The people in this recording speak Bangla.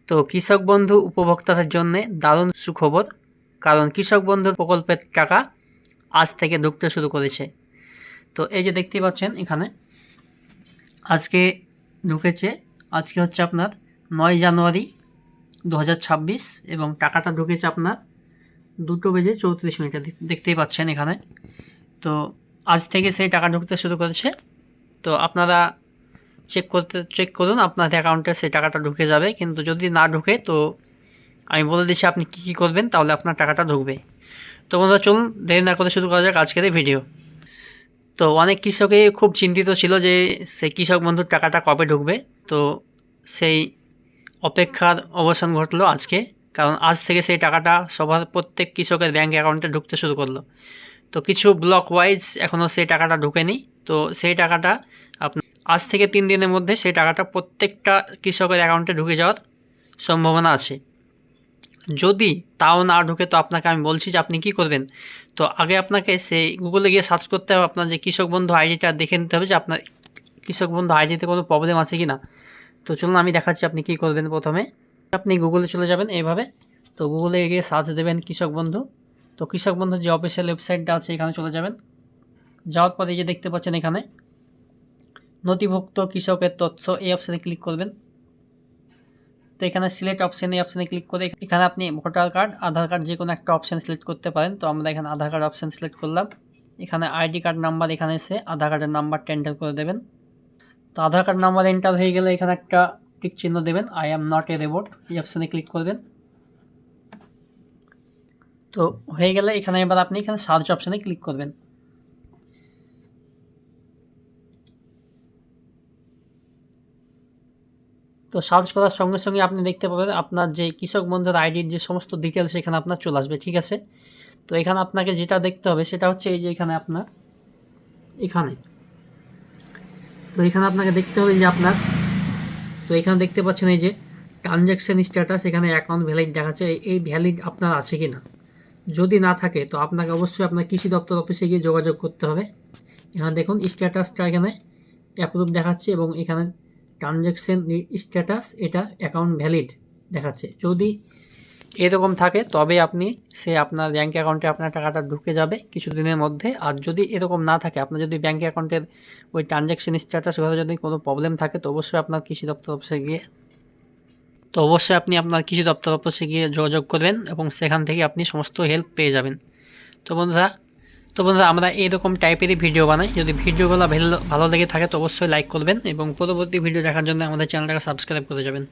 তো কৃষক বন্ধু উপভোক্তাদের জন্য দারুণ সুখবর, কারণ কৃষক বন্ধু প্রকল্পের টাকা আজ থেকে ঢুকতে শুরু করেছে। তো এই যে দেখতে পাচ্ছেন এখানে আজকে ঢুকেছে। আজকে হচ্ছে আপনার 9 জানুয়ারি 2026 এবং টাকাটা ঢুকেছে আপনার 2:34 দেখতেই পাচ্ছেন এখানে। তো আজ থেকে সেই টাকা ঢুকতে শুরু করেছে। তো আপনারা চেক করুন আপনার অ্যাকাউন্টে সেই টাকাটা ঢুকে যাবে, কিন্তু যদি না ঢুকে তো আমি বলে দিচ্ছি আপনি কী করবেন, তাহলে আপনার টাকাটা ঢুকবে। তো বন্ধুরা চলুন দেরি না করে শুরু করা যাক আজকের এই ভিডিও। তো অনেক কৃষকই খুব চিন্তিত ছিল যে সেই কৃষক বন্ধুর টাকাটা কবে ঢুকবে। তো সেই অপেক্ষার অবসান ঘটলো আজকে, কারণ আজ থেকে সেই টাকাটা সবার প্রত্যেক কৃষকের ব্যাঙ্ক অ্যাকাউন্টে ঢুকতে শুরু করলো। তো কিছু ব্লক ওয়াইজ এখনও সেই টাকাটা ঢুকেনি। তো সেই টাকাটা আপনার আজ থেকে 3 দিনের মধ্যে সেই টাকাটা প্রত্যেকটা কৃষকের অ্যাকাউন্টে ঢুকে যাওয়ার সম্ভাবনা আছে। যদি তাও না ঢুকে তো আপনাকে আমি বলছি যে আপনি কি করবেন। তো আগে আপনাকে সেই গুগলে গিয়ে সার্চ করতে হবে, আপনার যে কৃষক বন্ধু আইডিটা দেখে নিতে হবে যে আপনার কৃষক বন্ধু আইডিতে কোনো প্রবলেম আছে কি না। তো চলুন আমি দেখাচ্ছি আপনি কি করবেন। প্রথমে আপনি গুগলে চলে যাবেন এইভাবে। তো গুগলে গিয়ে সার্চ দেবেন কৃষক বন্ধু। তো কৃষক বন্ধুর যে অফিসিয়াল ওয়েবসাইটটা আছে এখানে চলে যাবেন। যাওয়ার পরে যে দেখতে পাচ্ছেন এখানে নথিভুক্ত কৃষকের তথ্য, এই অপশানে ক্লিক করবেন। তো এখানে সিলেক্ট অপশানে ক্লিক করে এখানে আপনি ভোটার কার্ড, আধার কার্ড যে কোনো একটা অপশান সিলেক্ট করতে পারেন। তো আমরা এখানে আধার কার্ড অপশান সিলেক্ট করলাম। এখানে আইডি কার্ড নাম্বার, এখানে এসে আধার কার্ডের নাম্বারটা এন্টার করে দেবেন। তো আধার কার্ড নাম্বার এন্টার হয়ে গেলে এখানে একটা টিক চিহ্ন দেবেন, I am not a robot, এই অপশানে ক্লিক করবেন। তো হয়ে গেলে এখানে এবার আপনি এখানে সার্চ অপশানে ক্লিক করবেন। তো সার্চ করার সঙ্গে সঙ্গে আপনি দেখতে পাবেন আপনার যে কৃষক বন্ধুর আইডির যে সমস্ত ডিটেলস এখানে আপনার চলে আসবে, ঠিক আছে। তো এখানে আপনাকে যেটা দেখতে হবে সেটা হচ্ছে এই যে এখানে আপনার এখানে আপনাকে দেখতে হবে যে আপনার, তো এখানে দেখতে পাচ্ছেন এই যে ট্রানজ্যাকশান স্ট্যাটাস, এখানে অ্যাকাউন্ট ভ্যালিড দেখাচ্ছে, এই ভ্যালিড আপনার আছে কি না। যদি না থাকে তো আপনাকে অবশ্যই আপনার কৃষি দপ্তর অফিসে গিয়ে যোগাযোগ করতে হবে। এখানে দেখুন স্ট্যাটাসটা এখানে অ্যাপ্রুভ দেখাচ্ছে এবং এখানে ট্রানজ্যাকশান স্ট্যাটাস এটা অ্যাকাউন্ট ভ্যালিড দেখাচ্ছে। যদি এরকম থাকে তবে আপনি আপনার ব্যাঙ্ক অ্যাকাউন্টে আপনার টাকাটা ঢুকে যাবে কিছুদিনের মধ্যে। আর যদি এরকম না থাকে, আপনার যদি ব্যাঙ্ক অ্যাকাউন্টের ওই ট্রানজ্যাকশান স্ট্যাটাস ওখানে যদি কোনো প্রবলেম থাকে তো অবশ্যই আপনার কৃষি দপ্তর অফিসে গিয়ে যোগাযোগ করবেন এবং সেখান থেকে আপনি সমস্ত হেল্প পেয়ে যাবেন। তো বন্ধুরা আমরা এরকম টাইপেরই ভিডিও বানাই। যদি ভিডিওগুলো ভালো লেগে থাকে তো অবশ্যই লাইক করবেন এবং পরবর্তী ভিডিও দেখার জন্য আমাদের চ্যানেলটাকে সাবস্ক্রাইব করে যাবেন।